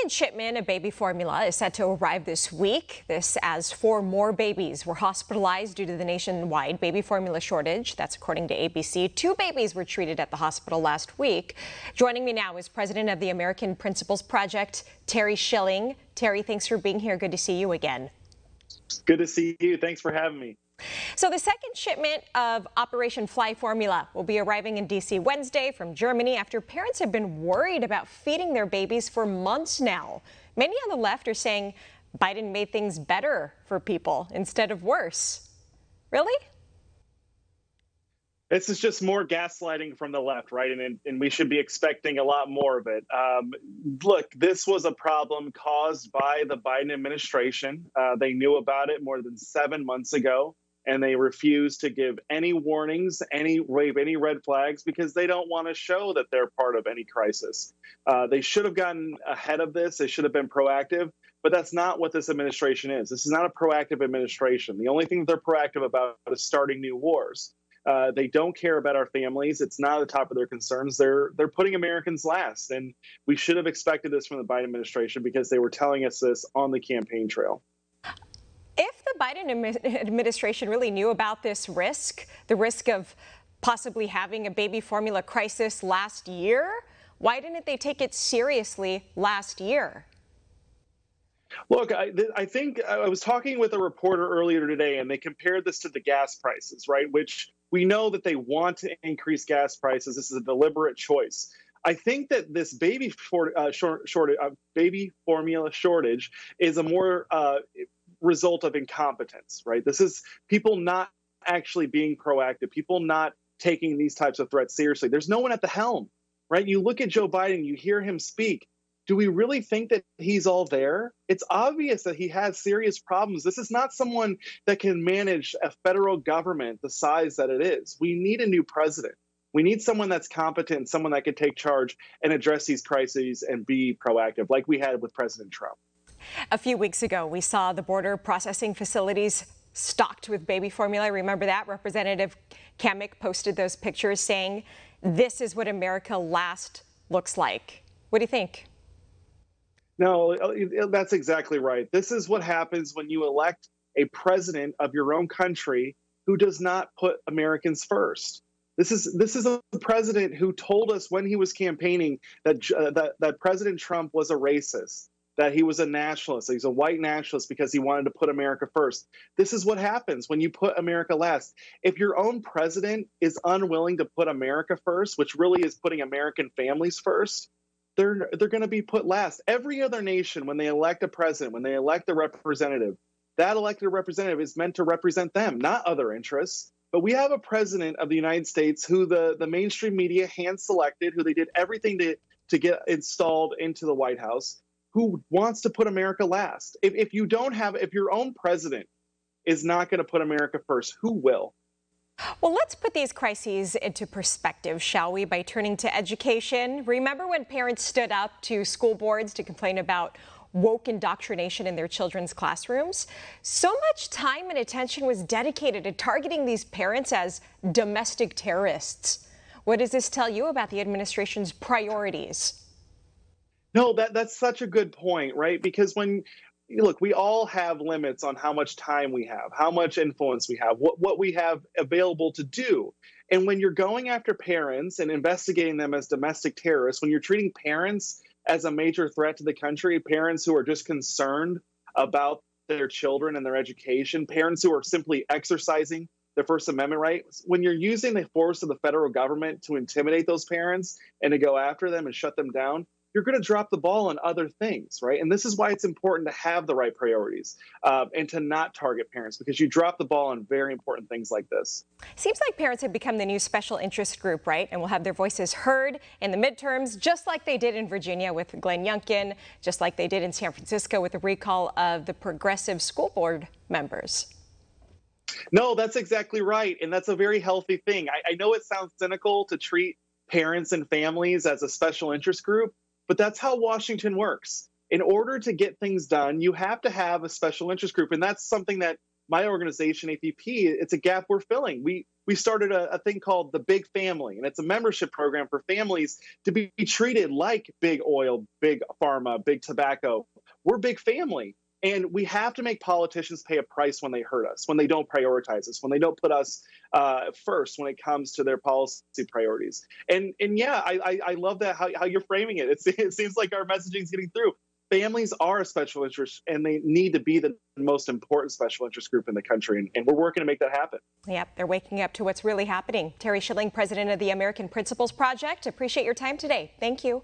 second shipment of baby formula is set to arrive this week. This as 4 more babies were hospitalized due to the nationwide baby formula shortage. That's according to ABC. 2 babies were treated at the hospital last week. Joining me now is president of the American Principles Project, Terry Schilling. Terry, thanks for being here. Good to see you again. Good to see you. Thanks for having me. So the second shipment of Operation Fly Formula will be arriving in D.C. Wednesday from Germany after parents have been worried about feeding their babies for months now. Many on the left are saying Biden made things better for people instead of worse. Really? This is just more gaslighting from the left, right? And we should be expecting a lot more of it. Look, this was a problem caused by the Biden administration. They knew about it more than 7 months ago, and they refused to give any warnings, wave any red flags, because they don't want to show that they're part of any crisis. They should have gotten ahead of this. They should have been proactive. But that's not what this administration is. This is not a proactive administration. The only thing that they're proactive about is starting new wars. They don't care about our families. It's not at the top of their concerns. They're putting Americans last. And we should have expected this from the Biden administration because they were telling us this on the campaign trail. If the Biden administration really knew about this risk, the risk of possibly having a baby formula crisis last year, why didn't they take it seriously last year? Look, I think I was talking with a reporter earlier today, and they compared this to the gas prices, right? Which we know that they want to increase gas prices. This is a deliberate choice. I think that this baby formula shortage is a more result of incompetence, right? This is people not actually being proactive, people not taking these types of threats seriously. There's no one at the helm, right? You look at Joe Biden, you hear him speak. Do we really think that he's all there? It's obvious that he has serious problems. This is not someone that can manage a federal government the size that it is. We need a new president. We need someone that's competent, someone that can take charge and address these crises and be proactive, like we had with President Trump. A few weeks ago, we saw the border processing facilities stocked with baby formula. Remember that? Representative Kamik posted those pictures saying, "This is what America last looks like." What do you think? No, that's exactly right. This is what happens when you elect a president of your own country who does not put Americans first. This is a president who told us when he was campaigning that President Trump was a racist, that he was a nationalist, he's a white nationalist because he wanted to put America first. This is what happens when you put America last. If your own president is unwilling to put America first, which really is putting American families first, they're going to be put last. Every other nation, when they elect a president, when they elect a representative, that elected representative is meant to represent them, not other interests. But we have a president of the United States who the mainstream media hand-selected, who they did everything to get installed into the White House, who wants to put America last. If your own president is not going to put America first, who will? Well, let's put these crises into perspective, shall we, by turning to education. Remember when parents stood up to school boards to complain about woke indoctrination in their children's classrooms? So much time and attention was dedicated to targeting these parents as domestic terrorists. What does this tell you about the administration's priorities? No, that's such a good point, right? Because look, we all have limits on how much time we have, how much influence we have, what we have available to do. And when you're going after parents and investigating them as domestic terrorists, when you're treating parents as a major threat to the country, parents who are just concerned about their children and their education, parents who are simply exercising their First Amendment rights, when you're using the force of the federal government to intimidate those parents and to go after them and shut them down, you're going to drop the ball on other things, right? And this is why it's important to have the right priorities and to not target parents, because you drop the ball on very important things like this. Seems like parents have become the new special interest group, right? And will have their voices heard in the midterms, just like they did in Virginia with Glenn Youngkin, just like they did in San Francisco with the recall of the progressive school board members. No, that's exactly right. And that's a very healthy thing. I know it sounds cynical to treat parents and families as a special interest group, but that's how Washington works. In order to get things done, you have to have a special interest group. And that's something that my organization, APP, it's a gap we're filling. We started a thing called the Big Family, and it's a membership program for families to be treated like big oil, big pharma, big tobacco. We're big family. And we have to make politicians pay a price when they hurt us, when they don't prioritize us, when they don't put us first when it comes to their policy priorities. And yeah, I love that how you're framing it. It seems like our messaging is getting through. Families are a special interest, and they need to be the most important special interest group in the country. And we're working to make that happen. Yep, they're waking up to what's really happening. Terry Schilling, president of the American Principles Project. Appreciate your time today. Thank you.